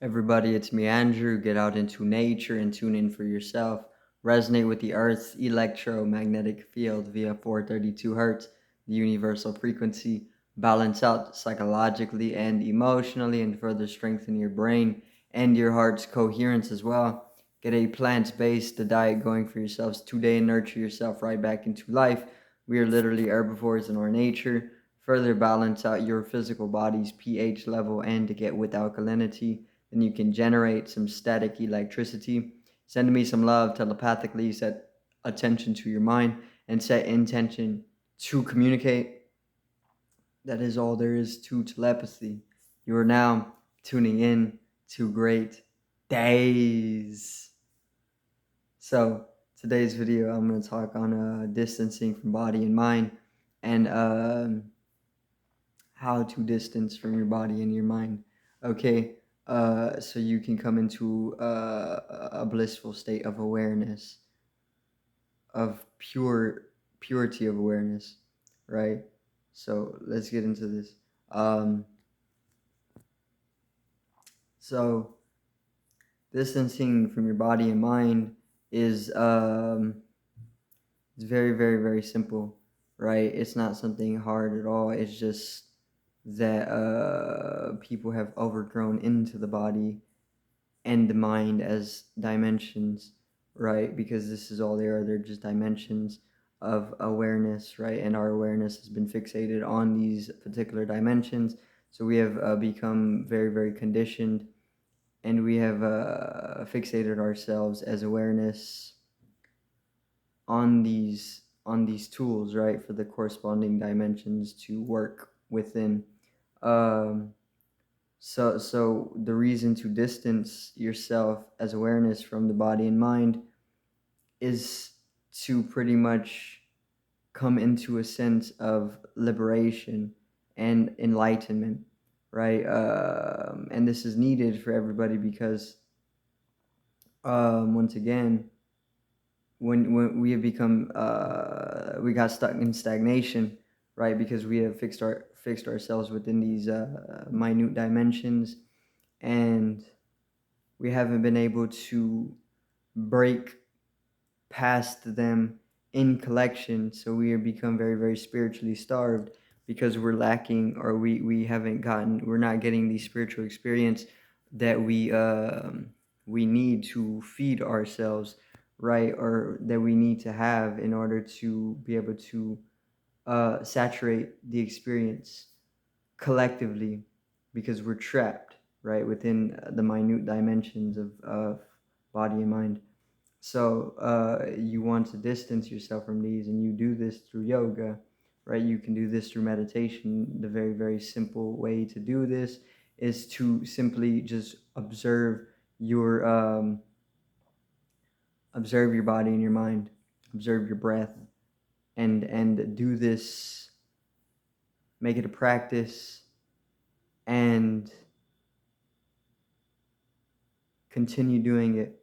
Everybody, it's me, Andrew. Get out into nature and tune in for yourself. Resonate with the Earth's electromagnetic field via 432 hertz, the universal frequency. Balance out psychologically and emotionally, and further strengthen your brain and your heart's coherence as well. Get a plant based diet going for yourselves today and nurture yourself right back into life. We are literally herbivores in our nature. Further balance out your physical body's pH level and to get with alkalinity, then you can generate some static electricity. Send me some love telepathically, set attention to your mind, and set intention to communicate. That is all there is to telepathy. You are now tuning in to great days. So, today's video, I'm going to talk on distancing from body and mind and how to distance from your body and your mind. Okay, so you can come into a blissful state of awareness, of purity of awareness, right? So let's get into this. Um, so distancing from your body and mind is it's very, very, very simple, right? It's not something hard at all. It's just that people have overgrown into the body and the mind as dimensions, right? Because this is all they are. They're just dimensions of awareness, right? And our awareness has been fixated on these particular dimensions. So we have become very, very conditioned, and we have fixated ourselves as awareness on these tools, right, for the corresponding dimensions to work within. Um, so the reason to distance yourself as awareness from the body and mind is to pretty much come into a sense of liberation and enlightenment, right? And this is needed for everybody because, once again, when we have become we got stuck in stagnation, right? Because we have fixed ourselves within these minute dimensions, and we haven't been able to break past them in collection. So we have become very, very spiritually starved because we're lacking, or we haven't gotten, we're not getting the spiritual experience that we need to feed ourselves, right? Or that we need to have in order to be able to saturate the experience collectively, because we're trapped, right, within the minute dimensions of body and mind. So you want to distance yourself from these, and you do this through yoga, right? You can do this through meditation. The very, very simple way to do this is to simply just your observe your body and your mind, observe your breath, and do this. Make it a practice, and continue doing it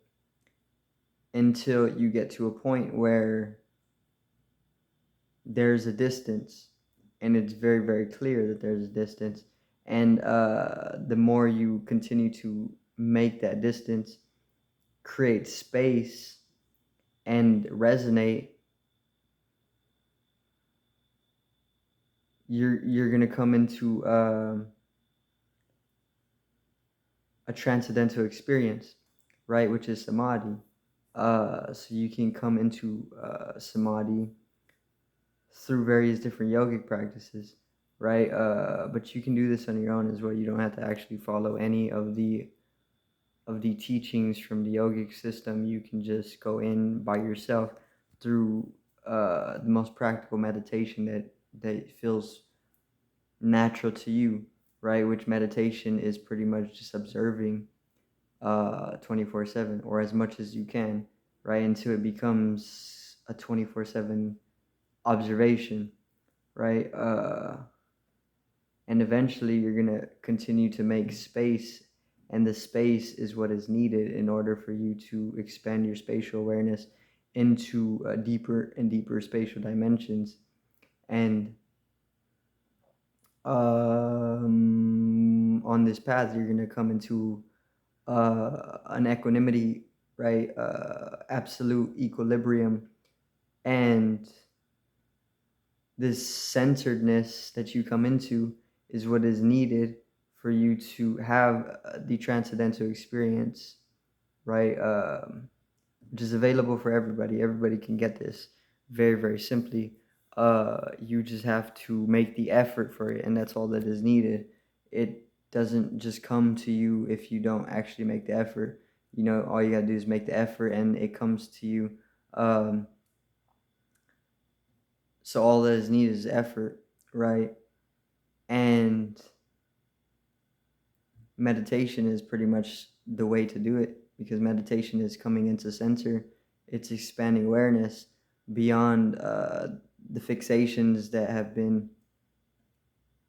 until you get to a point where there's a distance, and it's very, very clear that there's a distance. And the more you continue to make that distance, create space, and resonate, you're gonna come into a transcendental experience, right, which is samadhi. So you can come into samadhi through various different yogic practices, right? But you can do this on your own as well. You don't have to actually follow any of the teachings from the yogic system. You can just go in by yourself through the most practical meditation that feels natural to you, right? Which meditation is pretty much just observing 24/7, or as much as you can, right? Until it becomes a 24/7 observation, right? And eventually you're going to continue to make space, and the space is what is needed in order for you to expand your spatial awareness into deeper and deeper spatial dimensions. And on this path, you're going to come into an equanimity, right? Absolute equilibrium. And this centeredness that you come into is what is needed for you to have the transcendental experience, right? Which is available for everybody. Everybody can get this very, very simply. You just have to make the effort for it, and that's all that is needed. It doesn't just come to you if you don't actually make the effort. All you gotta do is make the effort, and it comes to you. Um, so all that is needed is effort, right? And meditation is pretty much the way to do it, because meditation is coming into center. It's expanding awareness beyond the fixations that have been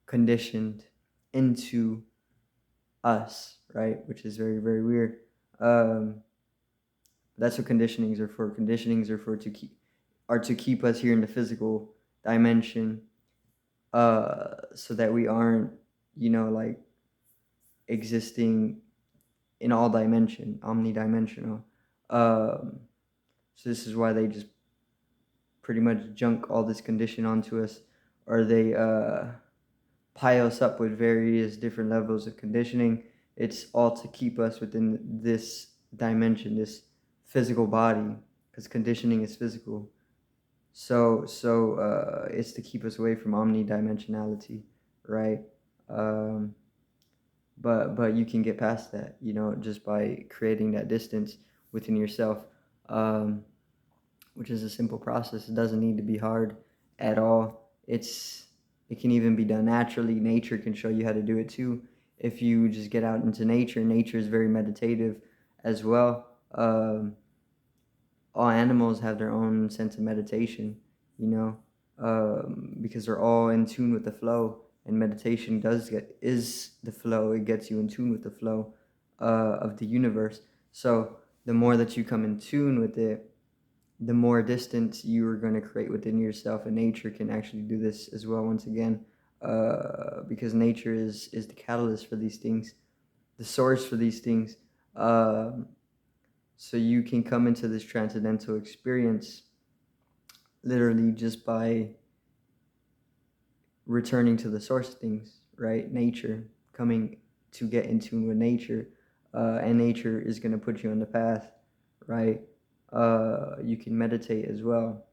conditioned into us, right? Which is very, very weird. Um, that's what conditionings are for. Conditionings are to keep us here in the physical dimension, so that we aren't, like existing in all dimension, omnidimensional. Um, so this is why they just pretty much junk all this condition onto us, or they pile us up with various different levels of conditioning. It's all to keep us within this dimension, this physical body, because conditioning is physical. So it's to keep us away from omnidimensionality, right? Um, but you can get past that, just by creating that distance within yourself, um, which is a simple process. It doesn't need to be hard at all. It can even be done naturally. Nature can show you how to do it too. If you just get out into nature, nature is very meditative as well. All animals have their own sense of meditation, you know, because they're all in tune with the flow. And meditation is the flow. It gets you in tune with the flow of the universe. So the more that you come in tune with it, the more distance you are going to create within yourself. And nature can actually do this as well. Once again, because nature is the catalyst for these things, the source for these things. Um so you can come into this transcendental experience literally just by returning to the source of things, right? Nature, coming to get in tune with nature, and nature is going to put you on the path, right? You can meditate as well.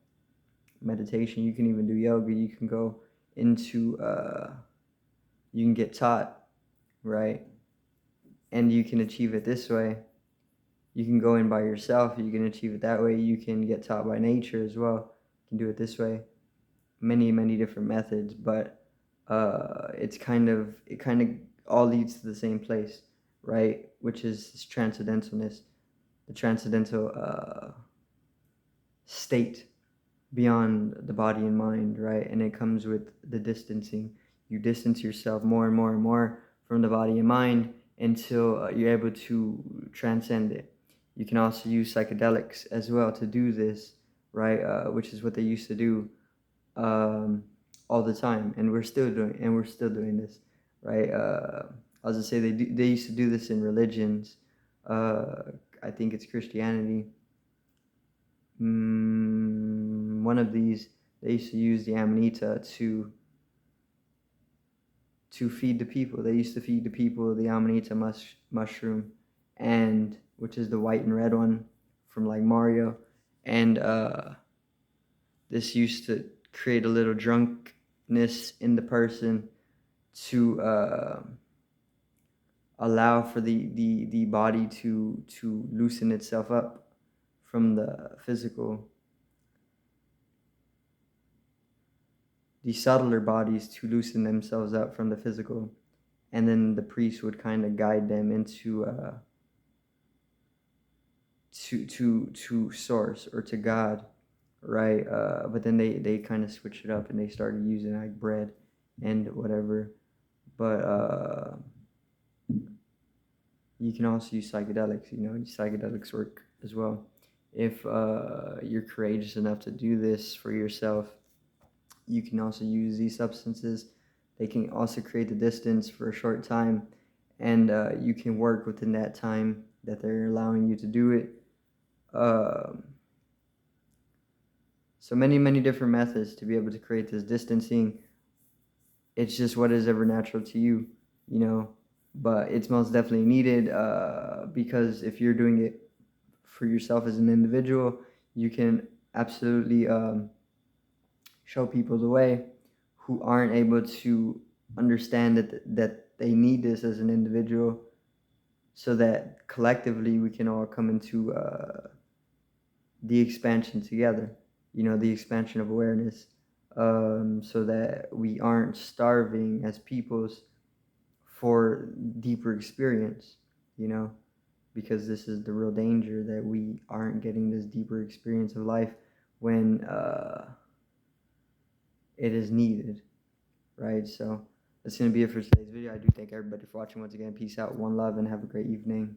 Meditation, you can even do yoga. You can go into, you can get taught, right? And you can achieve it this way. You can go in by yourself. You can achieve it that way. You can get taught by nature as well. You can do it this way. Many different methods, but it kind of all leads to the same place, right? Which is this transcendentalness, the transcendental state beyond the body and mind, right? And it comes with the distancing. You distance yourself more and more and more from the body and mind until you're able to transcend it. You can also use psychedelics as well to do this, right? Which is what they used to do, um, all the time, and we're still doing this, right? I was gonna say they used to do this in religions. I think it's Christianity. One of these, they used to use the amanita to feed the people. They used to feed the people the amanita mushroom, and which is the white and red one from like Mario, and this used to create a little drunkenness in the person to allow for the body to loosen itself up from the physical, the subtler bodies to loosen themselves up from the physical, and then the priest would kind of guide them into to source or to God, right? But then they kind of switched it up and they started using like bread and whatever. But you can also use psychedelics. Psychedelics work as well. If you're courageous enough to do this for yourself, you can also use these substances. They can also create the distance for a short time, and you can work within that time that they're allowing you to do it. Um, so many different methods to be able to create this distancing. It's just what is ever natural to you, you know. But it's most definitely needed, because if you're doing it for yourself as an individual, you can absolutely show people the way who aren't able to understand that they need this as an individual, so that collectively we can all come into the expansion together, you know, the expansion of awareness, so that we aren't starving as peoples for deeper experience, you know, because this is the real danger, that we aren't getting this deeper experience of life when it is needed, right? So that's going to be it for today's video. I do thank everybody for watching once again. Peace out, one love, and have a great evening.